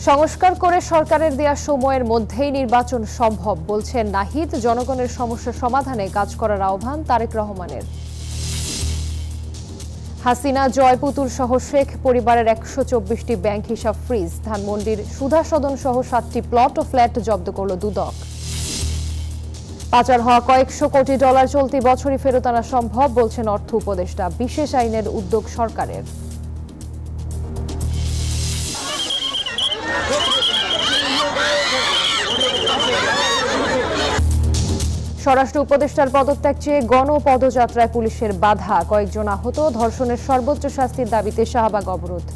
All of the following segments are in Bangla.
সংস্কার করে সরকারের দেয়া সময়ের মধ্যেই নির্বাচন সম্ভব বলছেন নাহিদ। জনগণের সমস্যা সমাধানে কাজ করার আহ্বান তারেক রহমানের। হাসিনা জয়পুতুল সহ শেখ পরিবারের ১২৪টি ব্যাংক হিসাব ফ্রিজ। ধানমন্ডির সুধা সদন সহ 7টি প্লট ও ফ্ল্যাট জব্দ করল দুদক। পাচার হওয়া কয়েকশো কোটি ডলার চলতি বছরই ফেরত আনা সম্ভব বলছেন অর্থ উপদেষ্টা। বিশেষ আইনের উদ্যোগ সরকারের। স্বরাষ্ট্র উপদেষ্টার পদত্যাগ চেয়ে গণপদযাত্রায় পুলিশের বাধা। কয়েকজন আহত। ধর্ষণের সর্বোচ্চ শাস্তির দাবিতে শাহবাগ অবরোধ।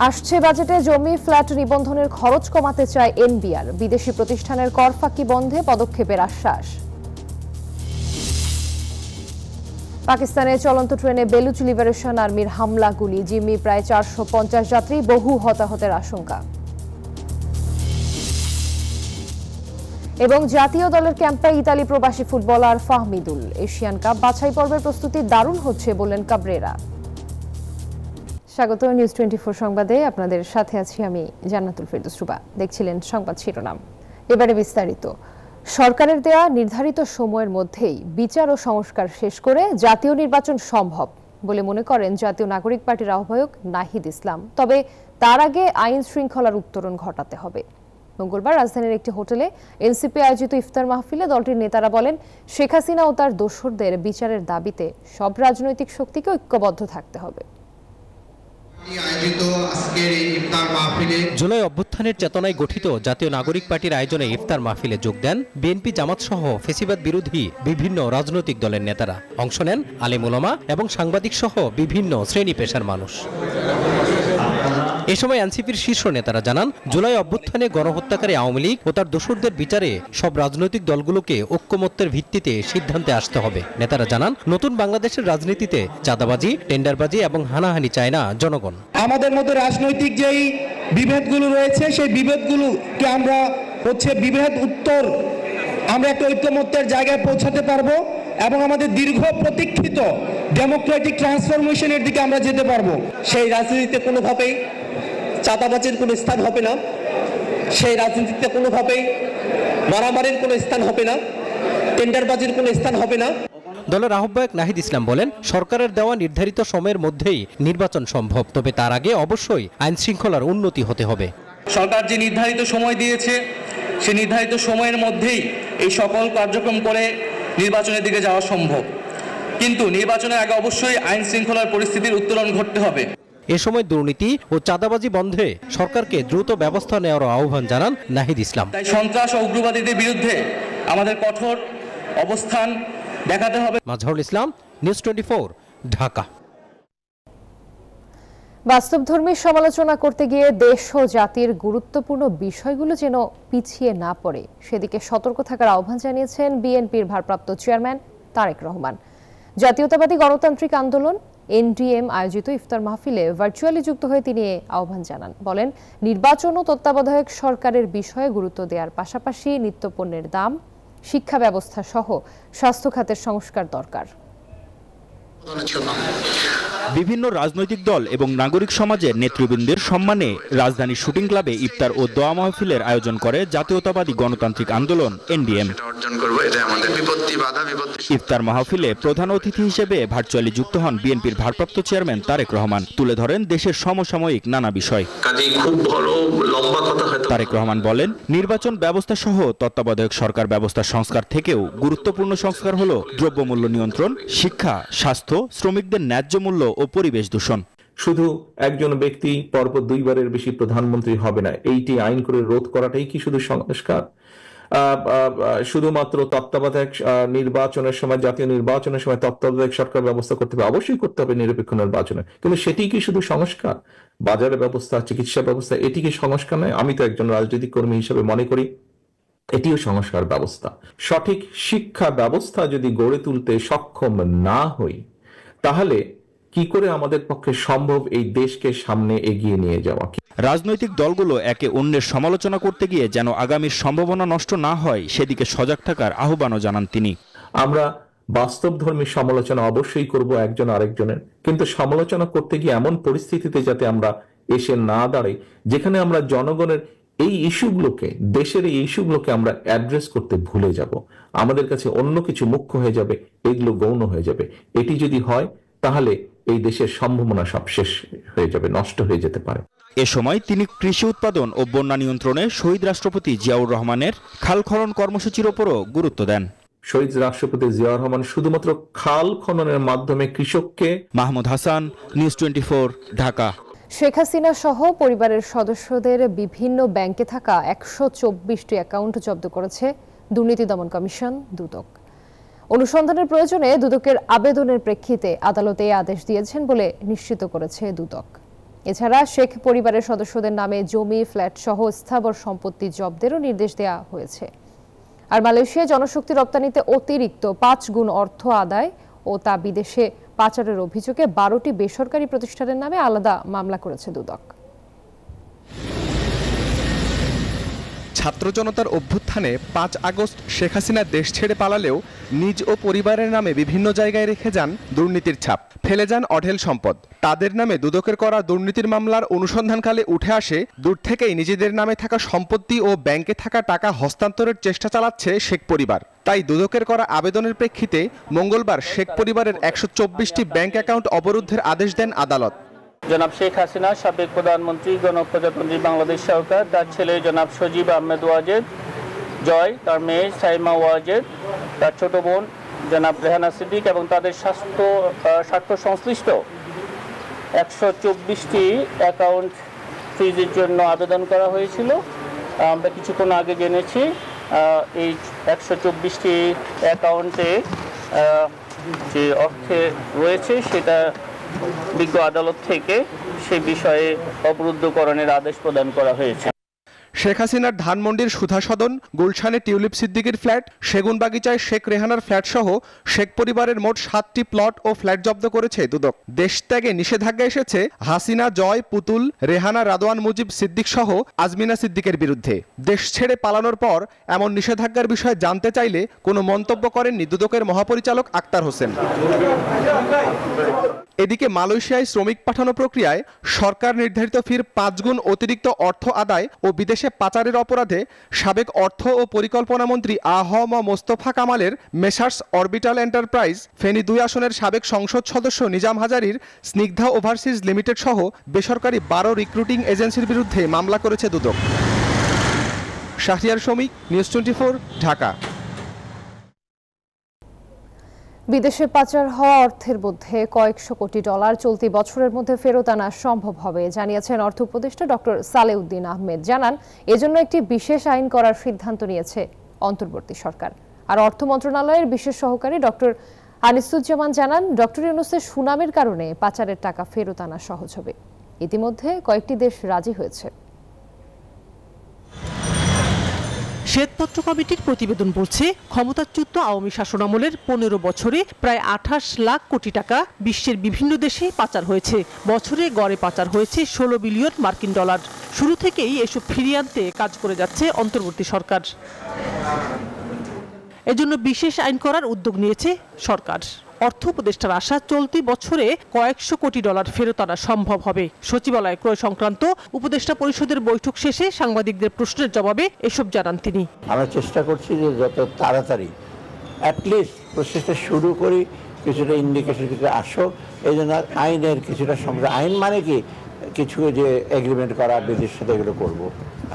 আসছে বাজেটে জমি ফ্ল্যাট নিবন্ধনের খরচ কমাতে চায় এনবিআর। বিদেশি প্রতিষ্ঠানের কর ফাঁকি বন্ধে পদক্ষেপের আশ্বাস। পাকিস্তানের চলন্ত ট্রেনে বেলুচ লিবারেশন আর্মির হামলা, গুলি। জিম্মি প্রায় 450 যাত্রী, বহু হতাহতের আশঙ্কা। এবং জাতীয় দলের ক্যাম্পে ইতালি প্রবাসী ফুটবলার ফাহমিদুল। এশিয়ান কাপ বাছাই পর্বের প্রস্তুতি দারুণ হচ্ছে বললেন কাবরেরা। স্বাগত নিউজ 24 সংবাদে, আপনাদের সাথে আছি আমি জান্নাতুল ফেরদৌস রুবা। দেখছিলেন সংবাদ শিরোনাম, এবারে বিস্তারিত। সরকারের দেয়া নির্ধারিত সময়ের মধ্যেই বিচার ও সংস্কার শেষ করে জাতীয় নির্বাচন সম্ভব বলে মনে করেন জাতীয় নাগরিক পার্টির আহ্বায়ক নাহিদ ইসলাম। তবে তার আগে আইন শৃঙ্খলার উত্তরণ ঘটাতে হবে। মঙ্গলবার রাজধানীর একটি হোটেলে এনসিপি আয়োজিত ইফতার মাহফিলে দলটির নেতারা বলেন, শেখ হাসিনা ও তার দোসরদের বিচারের দাবিতে সব রাজনৈতিক শক্তিকে ঐক্যবদ্ধ থাকতে হবে। জুলাই অভ্যুত্থানের চেতনায় গঠিত জাতীয় নাগরিক পার্টির আয়োজনে ইফতার মাহফিলে যোগ দেন বিএনপি, জামাত সহ ফ্যাসিবাদ বিরোধী বিভিন্ন রাজনৈতিক দলের নেতারা। অংশ নেন আলেম ওলামা এবং সাংবাদিক সহ বিভিন্ন শ্রেণী পেশার মানুষ। এ সময় এনসিপির শীর্ষ নেতারা জানান, জুলাই অভ্যুত্থানে গণহত্যাকারী আওয়ামী লীগ ও তার দোসরদের বিচারে সব রাজনৈতিক দলগুলোকে ঐক্যমত্যের ভিত্তিতে সিদ্ধান্তে আসতে হবে। নেতারা জানান, নতুন বাংলাদেশের রাজনীতিতে চাঁদাবাজি, টেন্ডারবাজি এবং হানাহানি চায় না জনগণ। আমাদের মধ্যে রাজনৈতিক যেই বিভেদগুলো রয়েছে, সেই বিভেদগুলোকে আমরা বিভেদ উত্তর আমরা একটা ঐক্যমত্যের জায়গায় পৌঁছাতে পারবো এবং আমাদের দীর্ঘ প্রতীক্ষিত ডেমোক্রেটিক ট্রান্সফরমেশনের দিকে আমরা যেতে পারবো। সেই রাজনীতিতে কোনোভাবেই চাঁদাবাজির কোনো স্থান হবে না, সেই রাজনীতিতে কোনোভাবেই মারামারির কোনো স্থান হবে না, টেন্ডারবাজির কোনো স্থান হবে না। দলের আহ্বায়ক নাহিদ ইসলাম বলেন, সরকারের দেওয়া নির্ধারিত সময়ের মধ্যেই নির্বাচন সম্ভব, তবে তার আগে অবশ্যই আইন শৃঙ্খলার উন্নতি হতে হবে। সরকার যে নির্ধারিত সময় দিয়েছে, সেই নির্ধারিত সময়ের মধ্যেই এই সকল কার্যক্রম করে নির্বাচনের দিকে যাওয়া সম্ভব, কিন্তু নির্বাচনের আগে অবশ্যই আইন শৃঙ্খলার পরিস্থিতির উত্তরণ ঘটতে হবে। এ সময় দুর্নীতি ও চাঁদাবাজি বন্ধে সরকারকে দ্রুত ব্যবস্থা নেওয়ার আহ্বান জানান নাহিদ ইসলাম। তাই সন্ত্রাস ও উগ্রবাদীদের বিরুদ্ধে আমাদের কঠোর অবস্থান দেখাতে হবে। মাজহারুল ইসলাম, নিউজ 24, ঢাকা। বাস্তবধর্মী সমালোচনা করতে গিয়ে দেশ ও জাতির গুরুত্বপূর্ণ বিষয়গুলো যেন পিছিয়ে না পড়ে, সেদিকে সতর্ক থাকার আহ্বান জানিয়েছেন বিএনপির ভারপ্রাপ্ত চেয়ারম্যান তারেক রহমান। জাতীয়তাবাদী গণতান্ত্রিক আন্দোলন এনডিএম আয়োজিত ইফতার মাহফিলে ভার্চুয়ালি যুক্ত হয়ে তিনি আহ্বান জানান। বলেন, নির্বাচন ও তত্ত্বাবধায়ক সরকারের বিষয়ে গুরুত্ব দেওয়ার পাশাপাশি নিত্যপণ্যের দাম, শিক্ষা ব্যবস্থা সহ স্বাস্থ্য খাতের সংস্কার দরকার। বিভিন্ন রাজনৈতিক দল এবং নাগরিক সমাজের নেতৃবৃন্দের সম্মানে রাজধানী শুটিং ক্লাবে ইফতার ও দোয়া মাহফিলের আয়োজন করে জাতীয়তাবাদী গণতান্ত্রিক আন্দোলন এনডিএম। ইফতার মাহফিলে প্রধান অতিথি হিসেবে ভার্চুয়ালি যুক্ত হন বিএনপির ভারপ্রাপ্ত চেয়ারম্যান তারেক রহমান। তুলে ধরেন দেশের সমসাময়িক নানা বিষয়। তারেক রহমান বলেন, নির্বাচন ব্যবস্থা সহ তত্ত্বাবধায়ক সরকার ব্যবস্থা সংস্কার থেকেও গুরুত্বপূর্ণ সংস্কার হলো দ্রব্যমূল্য নিয়ন্ত্রণ, শিক্ষা, স্বাস্থ্য, শ্রমিকদের ন্যায্য মূল্য ও পরিবেশ দূষণ। শুধু একজন ব্যক্তি পরপর 2 বারের বেশি প্রধানমন্ত্রী হবে না, এইটি আইন করে রোধ করাটাই কি শুধু সংস্কার? শুধুমাত্র তত্ত্বাবধায়ক নির্বাচনের সময়, জাতীয় নির্বাচনের সময় তত্ত্বাবধায়ক সরকার ব্যবস্থা করতে হবে, অবশ্যই করতে হবে নিরপেক্ষ নির্বাচনে, কিন্তু সেটি কি শুধু সংস্কার? বাজারের ব্যবস্থা, চিকিৎসা ব্যবস্থা, এটি কি সংস্কার নয়? আমি তো একজন রাজনৈতিক কর্মী হিসেবে মনে করি এটিও সংস্কার ব্যবস্থা। সঠিক শিক্ষা ব্যবস্থা যদি গড়ে তুলতে সক্ষম না হই, তাহলে কি করে আমাদের পক্ষে সম্ভব এই দেশকে সামনে এগিয়ে নিয়ে যাওয়া? রাজনৈতিক দলগুলো একে অন্যের সমালোচনা করতে গিয়ে যেন আগামীর সম্ভাবনা নষ্ট না হয়, সেদিকে সজাগ থাকার আহ্বানও জানান তিনি। আমরা বাস্তবধর্মী সমালোচনা অবশ্যই করব একজন আরেকজনের, কিন্তু সমালোচনা করতে গিয়ে এমন পরিস্থিতিতে যাতে আমরা এসে না দাঁড়াই, যেখানে আমরা জনগণের এই ইস্যুগুলোকে, দেশের এই ইস্যুগুলোকে আমরা অ্যাড্রেস করতে ভুলে যাব, আমাদের কাছে অন্য কিছু মুখ্য হয়ে যাবে, এগুলো গৌণ হয়ে যাবে। এটি যদি হয় তাহলে এই দেশের সম্ভাবনা সব শেষ হয়ে যাবে, নষ্ট হয়ে যেতে পারে। এ সময় তিনি কৃষি উৎপাদন ও বন্যা নিয়ন্ত্রণে শহীদ রাষ্ট্রপতি জিয়াউর রহমানের খাল খনন কর্মসূচির ওপরও গুরুত্ব দেন। শহীদ রাষ্ট্রপতি জিয়াউর রহমান শুধুমাত্র খাল খননের মাধ্যমে কৃষককে। মাহমুদ হাসান, নিউজ 24, ঢাকা। শেখ হাসিনা সহ পরিবারের সদস্যদের বিভিন্ন ব্যাংকে থাকা 124টি অ্যাকাউন্ট জব্দ করেছে দুর্নীতি দমন কমিশন দুদক। অনুসন্ধানের প্রয়োজনে দুদকের আবেদনের প্রেক্ষিতে আদালতে আদেশ দিয়েছেন বলে নিশ্চিত করেছে দুদক। এছাড়া শেখ পরিবারের সদস্যদের নামে জমি, ফ্ল্যাট সহ স্থাবর সম্পত্তি জব্দেরও নির্দেশ দেওয়া হয়েছে। আর মালয়েশিয়ায় জনশক্তি রপ্তানিতে অতিরিক্ত 5 গুণ অর্থ আদায় ও তা বিদেশে পাচারের অভিযোগে 12টি বেসরকারি প্রতিষ্ঠানের নামে আলাদা মামলা করেছে দুদক। ছাত্র জনতার অভ্যুত্থানে 5 আগস্ট শেখ হাসিনা দেশ ছেড়ে পালালেও নিজ ও পরিবারের নামে বিভিন্ন জায়গায় রেখে যান দুর্নীতির ছাপ, ফেলে যান অঢেল সম্পদ। তাদের নামে দুদকের করা দুর্নীতির মামলার অনুসন্ধানকালে উঠে আসে দূর থেকেই নিজেদের নামে থাকা সম্পত্তি ও ব্যাংকে থাকা টাকা হস্তান্তরের চেষ্টা চালাচ্ছে শেখ পরিবার। তাই দুদকের করা আবেদনের প্রেক্ষিতে মঙ্গলবার শেখ পরিবারের 124টি ব্যাংক অ্যাকাউন্ট অবরুদ্ধের আদেশ দেন আদালত। জনাব শেখ হাসিনা, সাবেক প্রধানমন্ত্রী, গণপ্রজাতন্ত্রী বাংলাদেশ সরকার, তার ছেলে জনাব সজীব আহমেদ ওয়াজেদ জয়, তার মেয়ে সাইমা ওয়াজেদ, তার ছোট বোন জনাব রেহানা সিদ্দিক এবং তাদের স্বার্থ সংশ্লিষ্ট 124টি অ্যাকাউন্ট ফ্রিজের জন্য আবেদন করা হয়েছিল। আমরা কিছুক্ষণ আগে জেনেছি এই 124টি অ্যাকাউন্টে যে অর্থে রয়েছে সেটা বিজ্ঞ আদালত থেকে সে বিষয়ে অবরুদ্ধকরণের আদেশ প্রদান করা হয়েছে। শেখ হাসিনার ধানমন্ডির সুধা সদন, গুলশানে টিউলিপ সিদ্দিকের ফ্ল্যাট, সেগুনবাগিচায় শেখ রেহানার ফ্ল্যাট সহ শেখ পরিবারের মোট 7টি প্লট ও ফ্ল্যাট জব্দ করেছে দুদক। দেশ ত্যাগে নিষেধাজ্ঞা এসেছে হাসিনা, জয়, পুতুল, রেহানা, রাদওয়ান, মুজিব সিদ্দিক সহ আজমিনা সিদ্দিকের বিরুদ্ধে। দেশ ছেড়ে পালানোর পর এমন নিষেধাজ্ঞার বিষয়ে জানতে চাইলে কোনো মন্তব্য করেননি দুদকের মহাপরিচালক আক্তার হোসেন। এদিকে মালয়েশিয়ায় শ্রমিক পাঠানো প্রক্রিয়ায় সরকার নির্ধারিত ফির 5 গুণ অতিরিক্ত অর্থ আদায় ও বিদেশে পাচারের অপরাধে সাবেক অর্থ ও পরিকল্পনা মন্ত্রী আ.হ.ম মোস্তফা কামালের মেসার্স অরবিটাল এন্টারপ্রাইজ ফেনী 2 আসনের সাবেক সংসদ সদস্য নিজাম হাজারীর স্নিগ্ধা ওভারসিজ লিমিটেড সহ বেসরকারি 12 রিক্রুটিং এজেন্সির বিরুদ্ধে মামলা করেছে দুদক। শাহরিয়ার শমীক, নিউজ 24, ঢাকা। বিদেশে পাচার হওয়া অর্থের মধ্যে কয়েকশো কোটি ডলার চলতি বছরের মধ্যে ফেরত আনা সম্ভব হবে জানিয়েছেন অর্থ উপদেষ্টা ডক্টর সালেউদ্দিন আহমেদ। জানান, এজন্য একটি বিশেষ আইন করার সিদ্ধান্ত নিয়েছে অন্তর্বর্তী সরকার। আর অর্থ মন্ত্রণালয়ের বিশেষ সহকারী ডক্টর আনিসুজ্জামান জানান, ডক্টর ইউনূসের সুনামের কারণে পাচারের টাকা ফেরত আনা সহজ হবে। ইতিমধ্যে কয়েকটি দেশ রাজি হয়েছে। শ্বেতপত্র কমিটির প্রতিবেদন বলছে, ক্ষমতাচ্যুত আওয়ামী শাসনামলের 15 বছরে প্রায় 28 লাখ কোটি টাকা বিশ্বের বিভিন্ন দেশে পাচার হয়েছে। বছরে গড়ে পাচার হয়েছে 16 বিলিয়ন মার্কিন ডলার। শুরু থেকেই এসব ফিরিয়ে আনতে কাজ করে যাচ্ছে অন্তর্বর্তী সরকার। এজন্য বিশেষ আইন করার উদ্যোগ নিয়েছে সরকার। অর্থ উপদেষ্টার আশা, চলতি বছরে কয়েকশো কোটি ডলার ফেরত আনা সম্ভব হবে। সচিবালয় ক্রয় সংক্রান্ত উপদেষ্টা পরিষদের বৈঠক শেষে সাংবাদিকদের প্রশ্নের জবাবে এসব জানান তিনি। আমরা চেষ্টা করছি যে যত তাড়াতাড়ি অ্যাটলিস্ট প্রসেসটা শুরু করি, কিছুটা ইন্ডিকেশন কিছু আসো। এই জন্য আইনের কিছুটা সমস্যা, আইন মানে কি কিছু যে এগ্রিমেন্ট করা বিদেশের সাথে এগুলো করবো,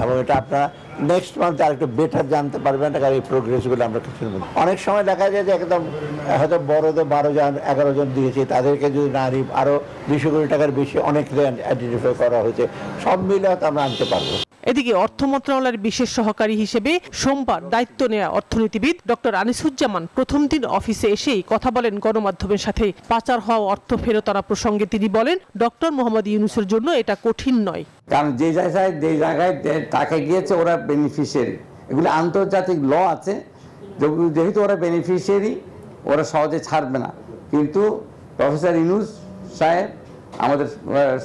এবং এটা আপনারা নেক্সট মান্থে আরেকটু বেটার জানতে পারবেন। কারণ এই প্রোগ্রেসগুলো আমরা কিছু অনেক সময় দেখা যায় যে একদম হয়তো বড়দের 12 জন 11 জন দিয়েছি, তাদেরকে যদি না আনি আরও 200 কোটি টাকার বেশি অনেক ল্যান্ড আইডেন্টিফাই করা হয়েছে, সব মিলে হয়তো আমরা আনতে পারবো। এদিকে অর্থ মন্ত্রণালয়ের বিশেষ সহকারী হিসেবে সোমবার দায়িত্ব নেওয়া অর্থনীতিবিদ ডক্টর আনিসুজ্জামান প্রথম দিন অফিসে এসেই কথা বলেন গণমাধ্যমের সাথে। পাচার হওয়া অর্থ ফেরত আনা প্রসঙ্গে তিনি বলেন, ডক্টর মোহাম্মদ ইউনূসের জন্য এটা কঠিন নয়। কারণ যে জায়গায় টাকা গিয়েছে ওরা বেনিফিশিয়ারি, এগুলো আন্তর্জাতিক ল আছে, যেহেতু ওরা বেনিফিশিয়ারি ওরা সহজে ছাড়বে না। কিন্তু প্রফেসর ইউনূস সাহেব, আমাদের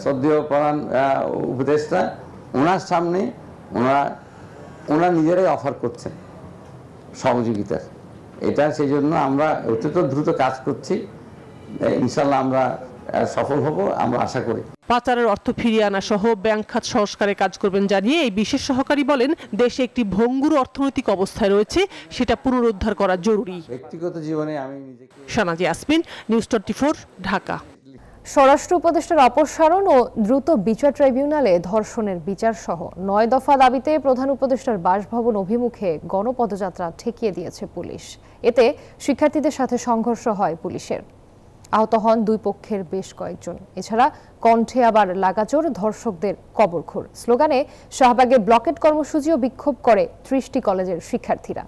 শ্রদ্ধেয় প্রধান উপদেষ্টা, ওনার সামনে ওনারা নিজেরাই অফার করছেন সহযোগিতার। এটা সেই জন্য আমরা অত্যন্ত দ্রুত কাজ করছি। ইনশাল্লাহ আমরা সফল হব আমরা আশা করি। পাচারের অর্থ ফিরিয়ে আনা সহ ব্যাংক খাত সংস্কারে কাজ করবেন জানিয়ে এই বিশেষ সহকারী বলেন, দেশে একটি ভঙ্গুর অর্থনৈতিক অবস্থায় রয়েছে, সেটা পুনরুদ্ধার করা জরুরি। ব্যক্তিগত জীবনে আমি নিজেকে শানাজি ইয়াসমিন, নিউজ 24, ঢাকা। স্বরাষ্ট্র উপদেষ্টার অপসারণ ও দ্রুত বিচার ট্রাইব্যুনালে ধর্ষণের বিচার সহ 9 দফা দাবিতে প্রধান উপদেষ্টার বাসভবন অভিমুখে গণপদযাত্রা ঠেকিয়ে দিয়েছে পুলিশ। এতে শিক্ষার্থীদের সাথে সংঘর্ষ হয় পুলিশের। আহত হন দুই পক্ষের বেশ কয়েকজন। এছাড়া কণ্ঠে আবার লাগাচোর ধর্ষকদের কবরখোর স্লোগানে শাহবাগে ব্লকেট কর্মসূচি ও বিক্ষোভ করে 30টি কলেজের শিক্ষার্থীরা।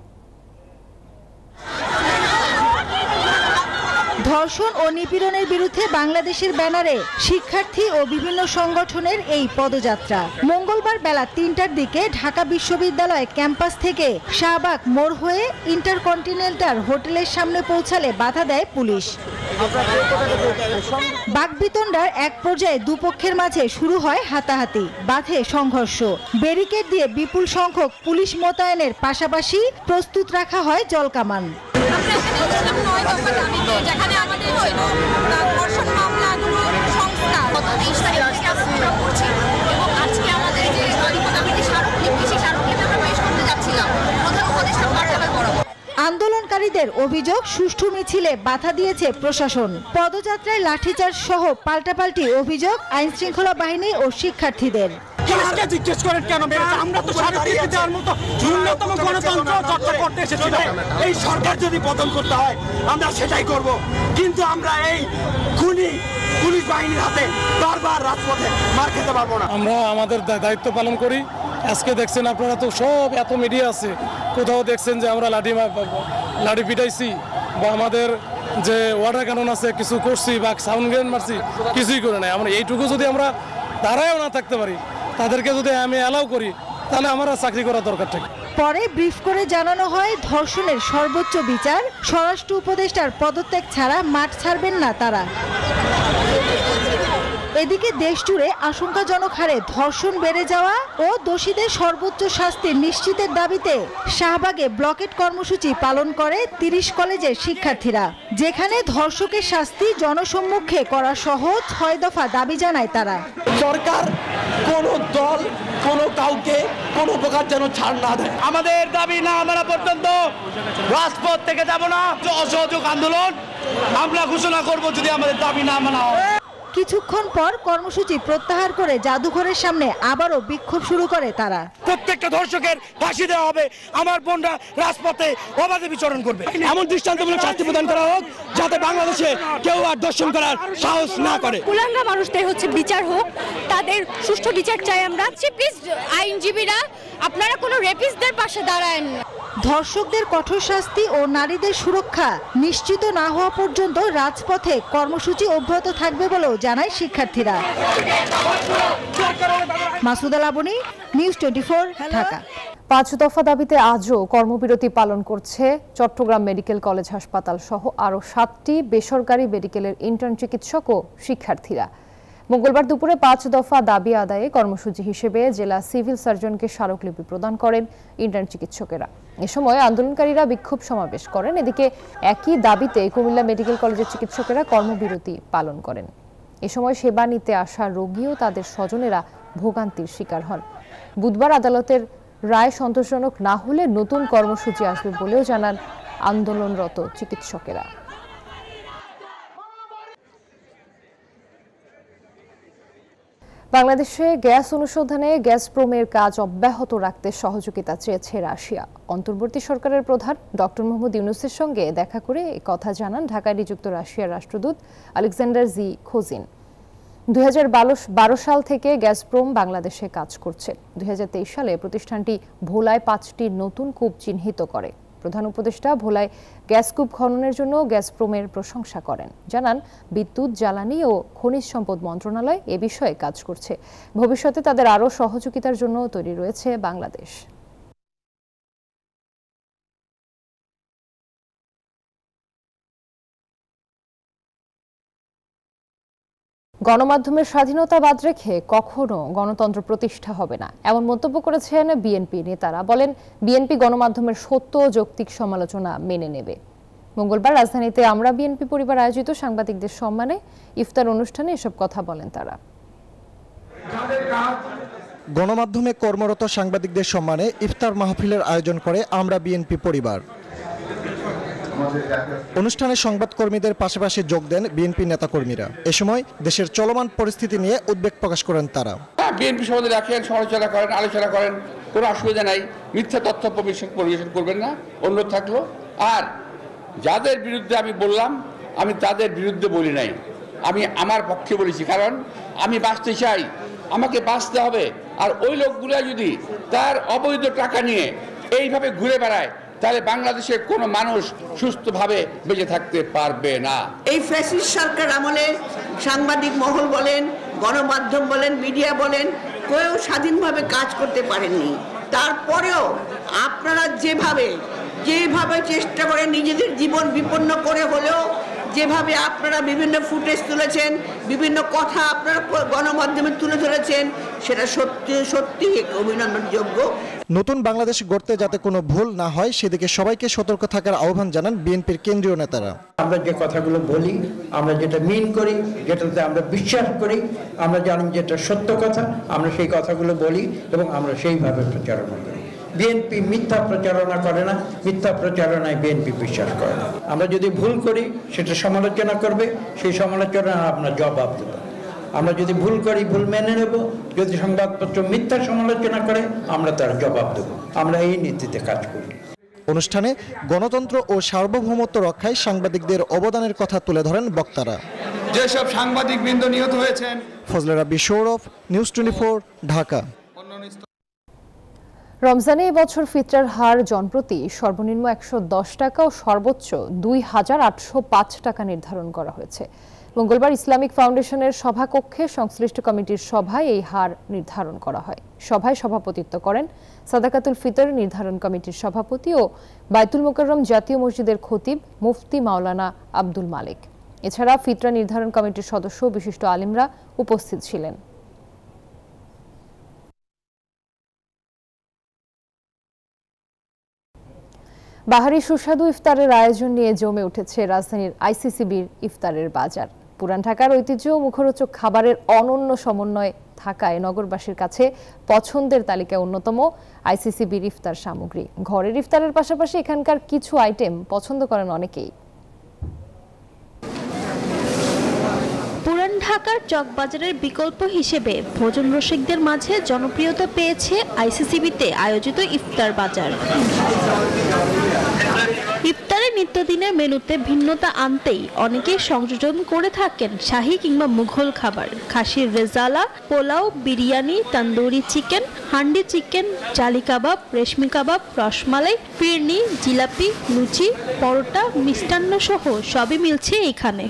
ধর্ষণ ও নিপীড়নের বিরুদ্ধে বাংলাদেশের ব্যানারে শিক্ষার্থী ও বিভিন্ন সংগঠনের এই পদযাত্রা মঙ্গলবার বেলা 3টার দিকে ঢাকা বিশ্ববিদ্যালয় ক্যাম্পাস থেকে শাহবাগ মোড় হয়ে ইন্টারকন্টিনেন্টাল হোটেলের সামনে পৌঁছালে বাধা দেয় পুলিশ। বাকবিতণ্ডার এক পর্যায়ে দুপক্ষের মাঝে শুরু হয় হাতাহাতি, বাধে সংঘর্ষ। ব্যারিকেড দিয়ে বিপুল সংখ্যক পুলিশ মোতায়েনের পাশাপাশি প্রস্তুত রাখা হয় জলকামান। যেখানে আমাদের ধর্ষণ মামলাগুলো সংস্কার গত 23 তারিখে করছি এবং আজকে আমাদের যে কমিটি স্মারকলিপি সেই স্মারকলিপি আমরা পেশ করতে যাচ্ছিলাম প্রধান উপদেষ্টা কার্যালয় বরাবর। আন্দোলনকারীদের অভিযোগ সুষ্ঠু মিছিলে বাধা দিয়েছে প্রশাসন। পদযাত্রায় লাঠিচার্জ সহ পাল্টাপাল্টি অভিযোগ আইন শৃঙ্খলা বাহিনী ও শিক্ষার্থীদের। জিজ্ঞেস করেন কেন মেরেছে? আমরা তো স্বীকৃতি দেওয়ার মতো ন্যূনতম গণতন্ত্র চর্চা করতে এসেছিলাম। এই সরকার যদি পতন করতে হয় আমরা সেটাই করব, কিন্তু আমরা এই খুনি পুলিশ বাহিনীর হাতে বারবার রাজপথে মার খেতে পারবো না। আমরা আমাদের দায়িত্ব পালন করি। আজকে দেখছেন আপনারা তো সব এত মিডিয়া আছে, কোথাও দেখছেন যে আমরা লাঠি পিটাইছি বা আমাদের যে ওয়াটার ক্যানন আছে কিছু করছি বা সাউন্ড গ্রেনেড মারছি, কিছুই করে নাই। আমরা এইটুকু যদি আমরা দাঁড়ায়ও না থাকতে পারি, তাদেরকে যদি আমি অ্যালাউ করি, তাহলে আমরা চাকরি করার দরকার থাকে। পরে ব্রিফ করে জানানো হয় ধর্ষণের সর্বোচ্চ বিচার, স্বরাষ্ট্র উপদেষ্টার পদত্যাগ ছাড়া মাঠ ছাড়বেন না তারা। এদিকে দেশ জুড়ে আশঙ্কাজনক হারে ধর্ষণ বেড়ে যাওয়া ও দোষীদের সর্বোচ্চ শাস্তি নিশ্চিতের দাবিতে শাহবাগে ব্লকেট কর্মসূচি পালন করে 30 কলেজের শিক্ষার্থীরা, যেখানে ধর্ষকের শাস্তি জনসম্মুখে করা সহ 6 দফা দাবি জানায় তারা। সরকার কোন দল কোন কাউকে কোন প্রকার যেন ছাড় না দেয়। আমাদের দাবি না মানা পর্যন্ত রাজপথ থেকে যাব না। অসহযোগ আন্দোলন আমরা ঘোষণা করব যদি আমাদের দাবি না মানা হয়। কিছুক্ষণ পর কর্মসূচি প্রত্যাহার করে জাদুঘরের সামনে আবারও বিক্ষোভ শুরু করে তারা। প্রত্যেকটা ধর্ষকের ফাঁসি দেওয়া হবে, আমার বোনরা রাজপথে অবাধে বিচরণ করবে। এমন দৃষ্টান্তমূলক শাস্তি প্রদান করা হোক যাতে বাংলাদেশে কেউ আর ধর্ষণ করার সাহস না করে। কুলাঙ্গা মানুষদের বিচার হোক, তাদের সুষ্ঠু বিচার চাই আমরা। প্লিজ আইনজীবীরা আপনারা কোনো রেপিস্টদের পাশে দাঁড়ান। ধর্ষকদের কঠোর শাস্তি ও নারীদের সুরক্ষা নিশ্চিত না হওয়া পর্যন্ত রাজপথে কর্মসূচি অব্যাহত থাকবে বলেও জানায় শিক্ষার্থীরা। মাসুদা লাবনী, নিউজ 24, ঢাকা। 5 দফা দাবিতে আজও কর্মবিরতি পালন করছে চট্টগ্রাম মেডিকেল কলেজ হাসপাতাল সহ আরও 7টি বেসরকারি মেডিকেলের ইন্টার্ন চিকিৎসক ও শিক্ষার্থীরা। মঙ্গলবার দুপুরে 5 দফা দাবি আদায়ে কর্মসূচি হিসেবে জেলা সিভিল সার্জনকে স্মারকলিপি প্রদান করেন ইন্টার্ন চিকিৎসকেরা। এ সময় আন্দোলনকারীরা বিক্ষোভ সমাবেশ করেন। এদিকে একই দাবিতে কুমিল্লা মেডিকেল কলেজের চিকিৎসকেরা কর্মবিরতি পালন করেন। এ সময় সেবা নিতে আসা রোগী ও তাদের স্বজনেরা ভোগান্তির শিকার হন। বুধবার আদালতের রায় সন্তোষজনক না হলে নতুন কর্মসূচি আসবে বলেও জানান আন্দোলনরত চিকিৎসকেরা। বাংলাদেশে গ্যাস অনুসন্ধানে গ্যাসপ্রোমের কাজ অব্যাহত রাখতে সহযোগিতা চেয়েছে রাশিয়া। অন্তর্বর্তী সরকারের প্রধান ডক্টর মোহাম্মদ ইউনূসের সঙ্গে দেখা করে কথা জানান ঢাকায় নিযুক্ত রাশিয়ার রাষ্ট্রদূত আলেকজান্ডার জি খোজিন। 2012 সাল থেকে গ্যাসপ্রোম বাংলাদেশে কাজ করছে। 2023 সালে প্রতিষ্ঠানটি ভোলায় 5টি নতুন কূপ চিহ্নিত করে। প্রধান উপদেষ্টা ভোলায় গ্যাস কূপ খননের জন্য গ্যাসপ্রোমের প্রশংসা করেন। জানান বিদ্যুৎ, জ্বালানি ও খনিজ সম্পদ মন্ত্রণালয় এ বিষয়ে কাজ করছে। ভবিষ্যতে তাদের আরও সহযোগিতার জন্য তৈরি রয়েছে বাংলাদেশ। গণমাধ্যমের স্বাধীনতা বাদ রেখে কখনো গণতন্ত্র প্রতিষ্ঠা হবে না, এমন মন্তব্য করেছেন বিএনপি নেতারা। বলেন, বিএনপি গণমাধ্যমের সত্য ও যৌক্তিক সমালোচনা মেনে নেবে। মঙ্গলবার রাজধানীতে আমরা বিএনপি পরিবার আয়োজিত সাংবাদিকদের সম্মানে ইফতার অনুষ্ঠানে এসব কথা বলেন তারা। গণমাধ্যমে কর্মরত সাংবাদিকদের সম্মানে ইফতার মাহফিলের আয়োজন করে আমরা বিএনপি পরিবার। অনুষ্ঠানে সংবাদকর্মীদের পাশাপাশি যোগ দেন বিএনপি নেতাকর্মীরা। এ সময় দেশের চলমান পরিস্থিতি নিয়ে উদ্বেগ প্রকাশ করেন তারা। বিএনপি সম্বন্ধে রাখেন, সমালোচনা করেন, আলোচনা করেন, কোনো অসুবিধা নাই, মিথ্যা তথ্য পরিবেশন করবেন না, অনুরোধ থাকলো। আর যাদের বিরুদ্ধে আমি বললাম, আমি তাদের বিরুদ্ধে বলি নাই, আমি আমার পক্ষে বলেছি, কারণ আমি বাঁচতে চাই, আমাকে বাঁচতে হবে। আর ওই লোকগুলা যদি তার অবৈধ টাকা নিয়ে এইভাবে ঘুরে বেড়ায়, তাহলে বাংলাদেশের কোনো মানুষ সুস্থভাবে বেঁচে থাকতে পারবে না। এই ফ্যাসিস্ট সরকার আমলে সাংবাদিক মহল বলেন, গণমাধ্যম বলেন, মিডিয়া বলেন, কেউ স্বাধীনভাবে কাজ করতে পারেননি। তারপরেও আপনারা যেভাবে চেষ্টা করে নিজেদের জীবন বিপন্ন করে হলেও যেভাবে আপনারা বিভিন্ন ফুটেজ তুলেছেন, বিভিন্ন কথা আপনারা গণমাধ্যমে তুলে ধরেছেন, সেটা সত্যি অভিনন্দনযোগ্য। নতুন বাংলাদেশ গড়তে যাতে কোনো ভুল না হয় সেদিকে সবাইকে সতর্ক থাকার আহ্বান জানান বিএনপির কেন্দ্রীয় নেতারা। আমরা যে কথাগুলো বলি, আমরা যেটা মিন করি, যেটাতে আমরা বিশ্বাস করি, আমরা জানি যেটা সত্য কথা, আমরা সেই কথাগুলো বলি এবং আমরা সেইভাবে প্রচারণা করি। বিএনপি মিথ্যা প্রচারণা করে না, মিথ্যা প্রচারণায় বিএনপি বিশ্বাস করে না। আমরা যদি ভুল করি সেটা সমালোচনা করবে, সেই সমালোচনা আমরা জবাব দেব। আমরা যদি ভুল করি ভুল মেনে নেব, যদি সংবাদপত্র মিথ্যা সমালোচনা করে আমরা তার জবাব দেব। আমরা এই নীতিতে কাজ করি। অনুষ্ঠানে গণতন্ত্র ও সার্বভৌমত্ব রক্ষায় সাংবাদিকদের অবদানের কথা তুলে ধরেন বক্তারা। যেসব সাংবাদিকবৃন্দ নিহত হয়েছেন। ফজলে রাব্বি সৌরভ, নিউজ 24, ঢাকা। রমজানে এবছর ফিতরার হার জনপ্রতি সর্বনিম্ন 110 টাকা ও সর্বোচ্চ 2805 টাকা নির্ধারণ করা হয়েছে। মঙ্গলবার ইসলামিক ফাউন্ডেশনের সভাকক্ষে সংশ্লিষ্ট কমিটির সভায় এই হার নির্ধারণ করা হয়। সভায় সভাপতিত্ব করেন সাদাকাতুল ফিতর নির্ধারণ কমিটির সভাপতি ও বায়তুল মোকাররম জাতীয় মসজিদের খতিব মুফতি মাওলানা আব্দুল মালিক। এছাড়া ফিতরা নির্ধারণ কমিটির সদস্য ও বিশিষ্ট আলেমরা উপস্থিত ছিলেন। বাহারি সুস্বাদু ইফতারের আয়োজন নিয়ে জমে উঠেছে রাজধানীর আইসিসিবির ইফতারের বাজার। পুরান ঢাকার ঐতিহ্য ও মুখরোচক খাবারের অনন্য সমন্বয় থাকায় নগরবাসীর কাছে পছন্দের তালিকায় অন্যতম আইসিসিবির ইফতার সামগ্রী। ঘরের ইফতারের পাশাপাশি এখানকার কিছু আইটেম পছন্দ করেন অনেকেই। পুরান ঢাকার চকবাজারের বিকল্প হিসেবে ভোজন রসিকদের মাঝে জনপ্রিয়তা পেয়েছে আইসিসিবিতে আয়োজিত ইফতার বাজার। ইফতারে নিত্যদিনের মেনুতে ভিন্নতা আনতেই অনেকেই সংযোজন করে থাকেন শাহী কিংবা মুঘল খাবার। খাসির রেজালা, পোলাও, বিরিয়ানি, তন্দুরি চিকেন, হান্ডি চিকেন, জালি কাবাব, রেশমি কাবাব, রসমালাই, ফিরনি, জিলাপি, লুচি, পরোটা, মিষ্টান্ন সহ সবই মিলছে এখানে।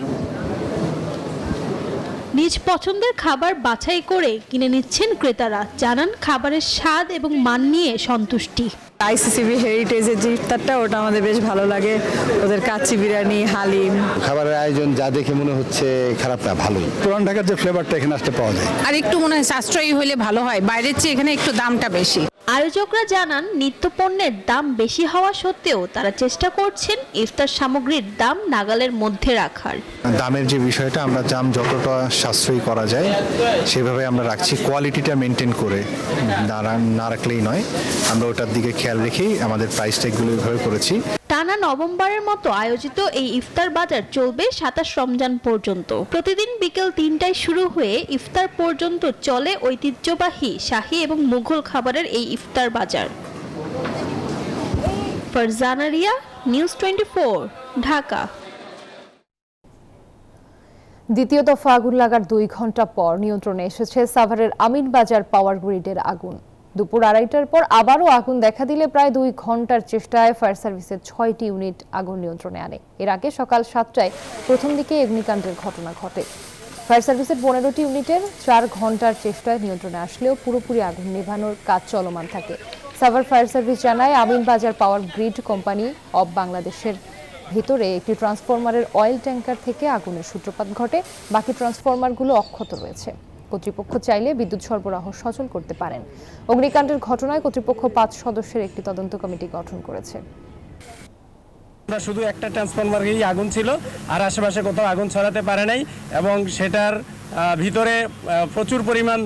নিজ পছন্দের খাবার বাছাই করে কিনে নিচ্ছেন ক্রেতারা। জানান খাবারের স্বাদ এবং মান নিয়ে সন্তুষ্টি। আইসিসিবি হেরিটেজের যে ইফতারটা ওটা আমাদের বেশ ভালো লাগে। ওদের কাচ্চি বিরিয়ানি, হালিম, খাবারের আয়োজন যা দেখে মনে হচ্ছে খারাপ না, ভালোই। পুরান ঢাকার যে ফ্লেভারটা এখানে আসতে পাওয়া যায়। আর একটু মনে হয় সাশ্রয়ী হলে ভালো হয়, বাইরের চেয়ে এখানে একটু দামটা বেশি। আয়োজকরা জানান নিত্যপণ্যের দাম বেশি হওয়া সত্ত্বেও তারা চেষ্টা করছেন ইফতার সামগ্রীর দাম নাগালের মধ্যে রাখার। দামের যে বিষয়টা আমরা দাম যতটা সাশ্রয়ী করা যায় সেভাবে আমরা রাখছি, কোয়ালিটিটা মেনটেন করে না রাখলেই নয়। আমরা ওটার দিকে খেয়াল রেখেই আমাদের প্রাইস ট্যাগগুলো এইভাবে করেছি। টানা নভেম্বরের মতো আয়োজিত এই ইফতার বাজার চলবে 27 রমজান পর্যন্ত। প্রতিদিন বিকেল 3টায় শুরু হয়ে ইফতার পর্যন্ত চলে ঐতিহ্যবাহী শাহী এবং মুঘল খাবারের এই ইফতার বাজার। ফারজানা রিয়া, নিউজ 24, ঢাকা। দ্বিতীয় দফা আগুন লাগার 2 ঘন্টা পর নিয়ন্ত্রণে এসেছে সাভারের আমিনবাজার পাওয়ার গ্রিডের আগুন। দুপুর 2:30টার পর আবারও আগুন দেখা দিলে প্রায় 2 ঘন্টার চেষ্টায় ফায়ার সার্ভিসের 6টি ইউনিট আগুন নিয়ন্ত্রণে আনে। এর আগে সকাল 7টায় প্রথম দিকে অগ্নিকাণ্ডের ঘটনা ঘটে। ফায়ার সার্ভিসের 15টি ইউনিটের 4 ঘন্টার চেষ্টায় নিয়ন্ত্রণে আসলেও পুরোপুরি আগুন নেভানোর কাজ চলমান থাকে। সাভার ফায়ার সার্ভিস জানায় Aminbazar power grid company of বাংলাদেশের ভিতরে একটি ট্রান্সফরমারের অয়েল ট্যাঙ্কার থেকে আগুনের সূত্রপাত ঘটে। বাকি ট্রান্সফরমারগুলো অক্ষত রয়েছে। কর্তৃপক্ষ চাইলে বিদ্যুৎ সরবরাহ সচল করতে পারেন। অগ্নিকাণ্ডের ঘটনায় কর্তৃপক্ষ 5 সদস্যের একটি তদন্ত কমিটি গঠন করেছে। আপনার শুধু একটা ট্রান্সফরমারেই আগুন ছিল, আর আশেপাশে কোথাও আগুন ছড়াতে পারে নাই, এবং সেটার ভিতরে প্রচুর পরিমাণ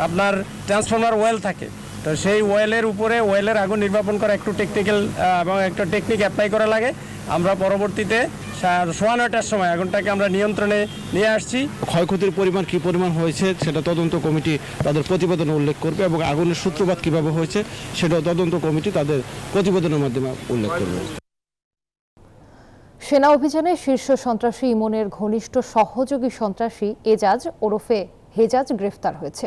আপনার ট্রান্সফরমার ওয়েল থাকে। তো সেই ওয়েলের আগুন নির্বাপন করা একটু টেকনিক্যাল এবং একটা টেকনিক অ্যাপ্লাই করা লাগে। আমরা পরবর্তীতে 9:15টার সময় আগুনটাকে আমরা নিয়ন্ত্রণে নিয়ে আসছি। ক্ষয়ক্ষতির পরিমাণ কী পরিমাণ হয়েছে সেটা তদন্ত কমিটি তাদের প্রতিবেদনে উল্লেখ করবে, এবং আগুনের সূত্রপাত কীভাবে হয়েছে সেটাও তদন্ত কমিটি তাদের প্রতিবেদনের মাধ্যমে উল্লেখ করবে। সেনা অভিযানে শীর্ষ সন্ত্রাসী ইমনের ঘনিষ্ঠ সহযোগী সন্ত্রাসী এজাজ ওরফে হেজাজ গ্রেফতার হয়েছে।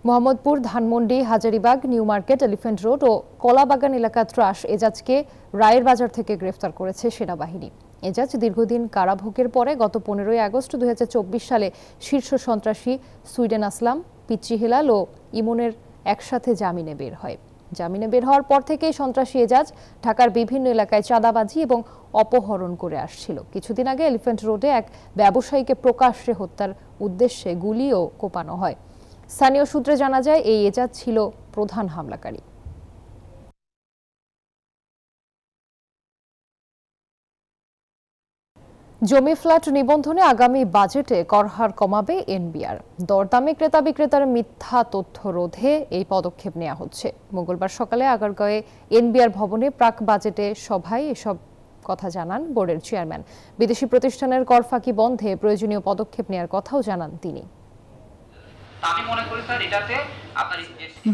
Mohammadpur, Dhanmondi, Hazaribagh, new market, elephant road ও কলাবাগান এলাকা ত্রাস এজাজকে রায়ের বাজার থেকে গ্রেফতার করেছে সেনাবাহিনী। এজাজ দীর্ঘদিন কারাভোগের পরে গত 15 আগস্ট 2024 সালে শীর্ষ সন্ত্রাসী সুইডেন আসলাম, পিচ্চি হেলাল ও ইমনের একসাথে জামিনে বের হয়। জামিনে বের হওয়ার পর থেকেই সন্ত্রাসী এজাজ ঢাকার বিভিন্ন এলাকায় চাঁদাবাজি এবং অপহরণ করে আসছিল। কিছুদিন আগে এলিফ্যান্ট রোডে এক ব্যবসায়ীকে প্রকাশ্যে হত্যার উদ্দেশ্যে গুলিও কোপানো হয়। স্থানীয় সূত্রে জানা যায় এই এজাজ ছিল প্রধান হামলাকারী। জমি ফ্ল্যাট নিবন্ধনে আগামী বাজেটে করহার কমাবে এনবিআর। দরদামে ক্রেতা বিক্রেতার মিথ্যা তথ্য রোধে এই পদক্ষেপ নেওয়া হচ্ছে। মঙ্গলবার সকালে আগারগাঁওয়ে এনবিআর ভবনে প্রাক বাজেটে সভায় এসব কথা জানান বোর্ডের চেয়ারম্যান। বিদেশি প্রতিষ্ঠানের কর ফাঁকি বন্ধে প্রয়োজনীয় পদক্ষেপ নেওয়ার কথাও জানান তিনি।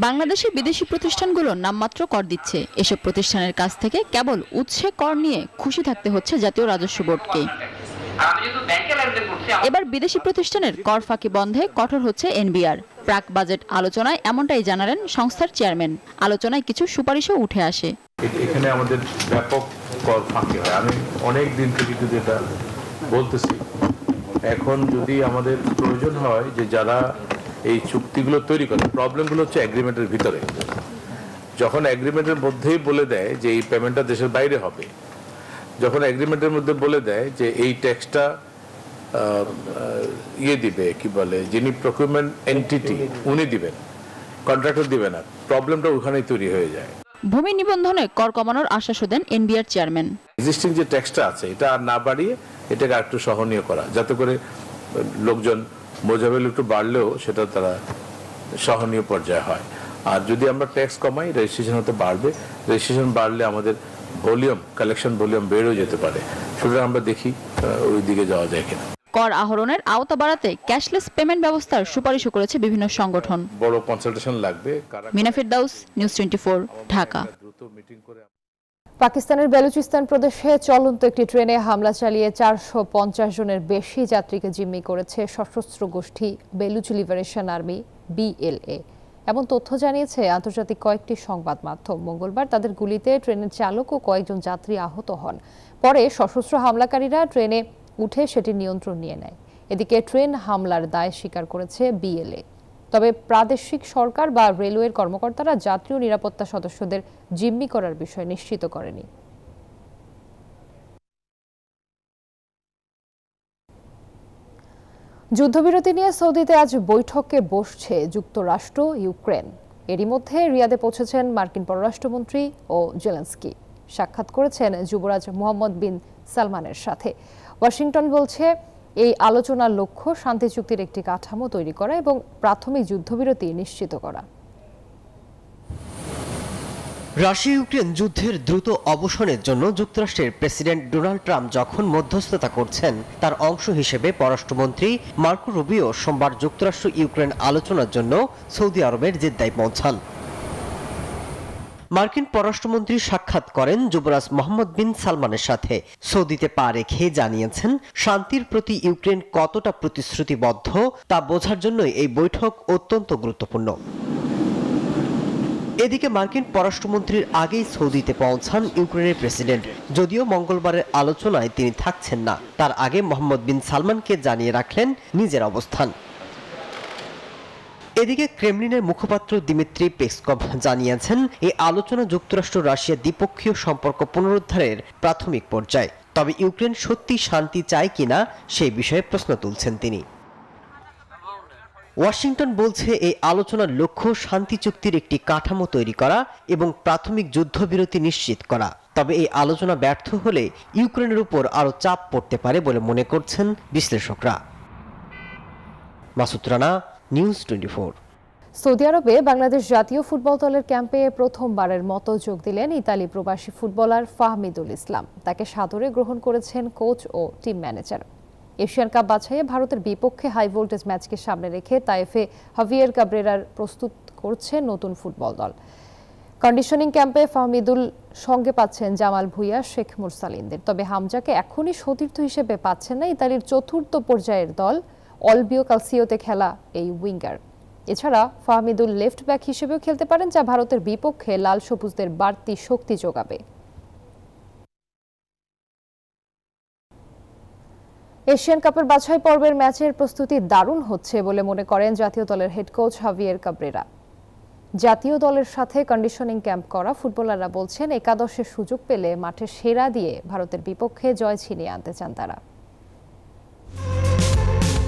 বাংলাদেশে বিদেশি প্রতিষ্ঠানগুলো নামমাত্র কর দিচ্ছে। এসব প্রতিষ্ঠানের কাছ থেকে কেবল উৎসে কর নিয়ে খুশি থাকতে হচ্ছে জাতীয় রাজস্ব বোর্ডকে। এবার বিদেশি প্রতিষ্ঠানের কর ফাঁকি বন্ধে কঠোর হচ্ছে এনবিআর। প্রাক বাজেট আলোচনায় এমনটাই জানালেন সংস্থার চেয়ারম্যান। আলোচনায় কিছু সুপারিশও উঠে আসে। এখানে আমাদের ব্যাপক কর ফাঁকি হয়, আমি অনেক দিন থেকে কিন্তু এটা বলতেছি। এখন যদি আমাদের প্রয়োজন হয় যে যারা এই চুক্তিগুলো তৈরি করে, প্রবলেমগুলো হচ্ছে এগ্রিমেন্টের ভিতরে। যখন এগ্রিমেন্টের মধ্যেই বলে দেয় যে এই পেমেন্টটা দেশের বাইরে হবে, যখন এগ্রিমেন্টের মধ্যে বলে দেয় যে এই ট্যাক্সটা দিবে, কি বলে, যিনি প্রকিউরমেন্ট এন্টিটি উনি দিবেন, কন্ট্রাক্টর দিবে না, প্রবলেমটা ওখানেই তৈরি হয়ে যায়। ভূমি নিবন্ধনে কর কমানোর আশ্বাস দেন এনবিআর চেয়ারম্যান। এক্সিস্টিং যে ট্যাক্সটা আছে এটা আর না বাড়িয়ে এটাকে একটু সহনীয় করা, যাতে করে লোকজন বোঝাবেল একটু বাড়লেও সেটা তারা সহনীয় পর্যায়ে হয়। আর যদি আমরা ট্যাক্স কমাই, রেজিস্ট্রেশন হতে বাড়বে, রেজিস্ট্রেশন বাড়লে আমাদের ভলিউম, কালেকশন ভলিউম বেড়েও যেতে পারে। সুতরাং আমরা দেখি ওই দিকে যাওয়া যায় কিনা। কর আহরণের আওতা বাড়াতে ক্যাশলেস পেমেন্ট ব্যবস্থার সুপারিশও করেছে বিভিন্ন সংগঠন। বড় কনসালটেশন লাগবে। মিনা ফেরদাউস, নিউজ 24, ঢাকা। পাকিস্তানের বেলুচিস্তান প্রদেশে চলন্ত একটি ট্রেনে হামলা চালিয়ে 450 জনের বেশি যাত্রীকে জিম্মি করেছে সশস্ত্র গোষ্ঠী বেলুচ লিবারেশন আর্মি BLA। এমন তথ্য জানিয়েছে আন্তর্জাতিক কয়েকটি সংবাদ মাধ্যম। মঙ্গলবার তাদের গুলিতে ট্রেনের চালক ও কয়েকজন যাত্রী আহত হন। পরে সশস্ত্র হামলাকারীরা ট্রেনে উঠে সেটি নিয়ন্ত্রণ নিয়ে নেয়। এদিকে ট্রেন হামলার দায় স্বীকার করেছে BLA। তবে প্রাদেশিক সরকার বা রেলওয়ের কর্মকর্তারা যাত্রী ও নিরাপত্তা সদস্যদের জিম্মি করার বিষয় নিশ্চিত করেনি। যুদ্ধবিরতি নিয়ে সৌদিতে আজ বৈঠকে বসছে যুক্তরাষ্ট্র, ইউক্রেন। এরই মধ্যে রিয়াদে পৌঁছেছেন মার্কিন পররাষ্ট্রমন্ত্রী ও জেলেনস্কি। সাক্ষাৎ করেছেন যুবরাজ মোহাম্মদ বিন সালমানের সাথে। ওয়াশিংটন বলছে এই আলোচনার লক্ষ্য শান্তি চুক্তির একটি কাঠামো তৈরি করা এবং প্রাথমিক যুদ্ধবিরতি নিশ্চিত করা। রাশিয়া ইউক্রেন যুদ্ধের দ্রুত অবসানের জন্য যুক্তরাষ্ট্রের প্রেসিডেন্ট ডোনাল্ড ট্রাম্প যখন মধ্যস্থতা করছেন, তার অংশ হিসেবে পররাষ্ট্রমন্ত্রী মার্কো রুবিও সোমবার যুক্তরাষ্ট্র ইউক্রেন আলোচনার জন্য সৌদি আরবের জেদ্দায় পৌঁছান। মার্কিন পররাষ্ট্রমন্ত্রী সাক্ষাৎ করেন যুবরাজ মোহাম্মদ বিন সালমানের সাথে। সৌদিতে পা রেখে জানিয়েছেন শান্তির প্রতি ইউক্রেন কতটা প্রতিশ্রুতিবদ্ধ তা বোঝার জন্যই এই বৈঠক অত্যন্ত গুরুত্বপূর্ণ। এদিকে মার্কিন পররাষ্ট্রমন্ত্রীর আগেই সৌদিতে পৌঁছান ইউক্রেনের প্রেসিডেন্ট। যদিও মঙ্গলবারের আলোচনায় তিনি থাকছেন না, তার আগে মোহাম্মদ বিন সালমানকে জানিয়ে রাখলেন নিজের অবস্থান। এদিকে ক্রেমলিনের মুখপাত্র দিমিত্রি পেসকভ জানিয়েছেন এই আলোচনা যুক্তরাষ্ট্র রাশিয়া দ্বিপক্ষীয় সম্পর্ক পুনরুদ্ধারের প্রাথমিক পর্যায়ে। তবে ইউক্রেন সত্যি শান্তি চায় কিনা সেই বিষয়ে প্রশ্ন তুলছেন তিনি। ওয়াশিংটন বলছে এই আলোচনার লক্ষ্য শান্তি চুক্তির একটি কাঠামো তৈরি করা এবং প্রাথমিক যুদ্ধবিরতি নিশ্চিত করা। তবে এই আলোচনা ব্যর্থ হলে ইউক্রেনের উপর আরও চাপ পড়তে পারে বলে মনে করছেন বিশ্লেষকরা। মাসুদ রানা, নিউজ 24। সৌদি আরবে বাংলাদেশ জাতীয় ফুটবল দলের ক্যাম্পে প্রথমবারের মতো যোগ দিলেন ইতালি প্রবাসী ফুটবলার ফাহমিদুল ইসলাম। তাকে সাদরে গ্রহণ করেছেন কোচ ও টিম ম্যানেজার। এশিয়ান কাপ বাছাইয়ে ভারতের বিপক্ষে হাই ভোল্টেজ ম্যাচকে সামনে রেখে তাইফে হাভিয়ের কাব্রেরার প্রস্তুত করছে নতুন ফুটবল দল। কন্ডিশনিং ক্যাম্পে ফাহমিদুল সঙ্গে পাচ্ছেন জামাল ভুঁইয়া, শেখ মুরসালিনদের। তবে হামজাকে এখনই সতীর্থ হিসেবে পাচ্ছেন না ইতালির চতুর্থ পর্যায়ের দল অলবিও ক্যালসিওতে খেলা এই উইঙ্গার। এছাড়া ফাহমিদুল লেফট ব্যাক হিসেবেও খেলতে পারেন, যা ভারতের বিপক্ষে লাল সবুজদের বাড়তি শক্তি যোগাবে। এশিয়ান কাপের বাছাই পর্বের ম্যাচের প্রস্তুতি দারুণ হচ্ছে বলে মনে করেন জাতীয় দলের হেড কোচ হাভিয়ের কাব্রেরা। জাতীয় দলের সাথে কন্ডিশনিং ক্যাম্প করা ফুটবলাররা বলছেন একাদশে সুযোগ পেলে মাঠে সেরা দিয়ে ভারতের বিপক্ষে জয় ছিনিয়ে আনতে চান তারা।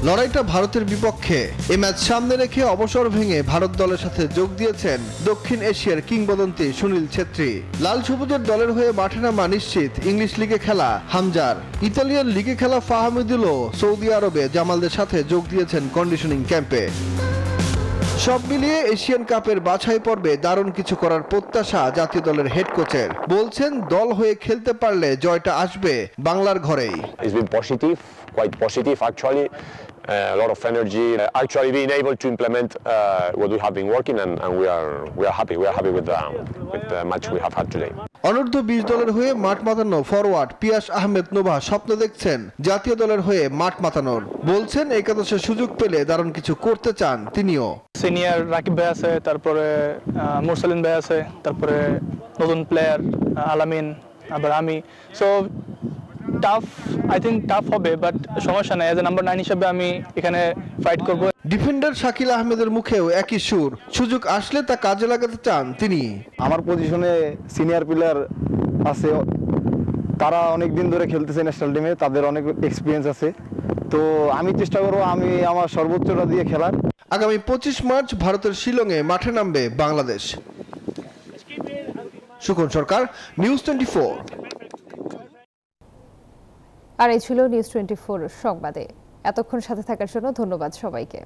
লড়াইটা ভারতের বিপক্ষে। এই ম্যাচ সামনে রেখে অবসর ভেঙে ভারত দলের সাথে যোগ দিয়েছেন দক্ষিণ এশিয়ার কিংবদন্তি সুনীল ছেত্রী। লাল সবুজের দলের হয়ে মাঠে নামা নিশ্চিত ইংলিশ লিগে খেলা হামজার। ইতালিয়ান লিগে খেলা ফাহমিদুলও সৌদি আরবে জামালদের সাথে যোগ দিয়েছেন কন্ডিশনিং ক্যাম্পে। সব মিলিয়ে এশিয়ান কাপের বাছাই পর্বে দারুণ কিছু করার প্রত্যাশা জাতীয় দলের হেড কোচের। বলছেন দল হয়ে খেলতে পারলে জয়টা আসবে বাংলার ঘরেই। Quite positive actually, a lot of energy. Actually being able to implement what we have been working, and we are happy. We are happy with the match we have had today. অনূর্ধ্ব 20 দলের হয়ে মাঠ মাতানো ফরওয়ার্ড পিয়াস আহমেদ নোভা স্বপ্ন দেখছেন জাতীয় দলের হয়ে মাঠ মাতানোর। বলছেন একাদশে সুযোগ পেলে দারুণ কিছু করতে চান তিনিও। সিনিয়র রাকিব ভাই আছে, তারপরে মুরসালিন ভাই আছে, তারপরে নতুন প্লেয়ার আলামিন, আবার আমি। So tough, I think tough হবে, বাট সমস্যা নাই। এজ এ নাম্বার 9 হিসেবে আমি এখানে ফাইট করব। ডিফেন্ডার শাকিল আহমেদের মুখেও একই সুর। সুযোগ আসলে তা কাজে লাগাতে চান তিনি। আমার পজিশনে সিনিয়র প্লেয়ার আছে, তারা অনেক দিন ধরে খেলতেছে ন্যাশনাল টিমে, তাদের অনেক এক্সপিরিয়েন্স আছে। তো আমি চেষ্টা করব আমি আমার সর্বোচ্চটা দিয়ে খেলার। আগামী 25 মার্চ ভারতের শিলংয়ে মাঠে নামবে বাংলাদেশ। সুখন সরকার, নিউজ 24। আর এই ছিল নিউজ 24 সংবাদে। এতক্ষণ সাথে থাকার জন্য ধন্যবাদ সবাইকে।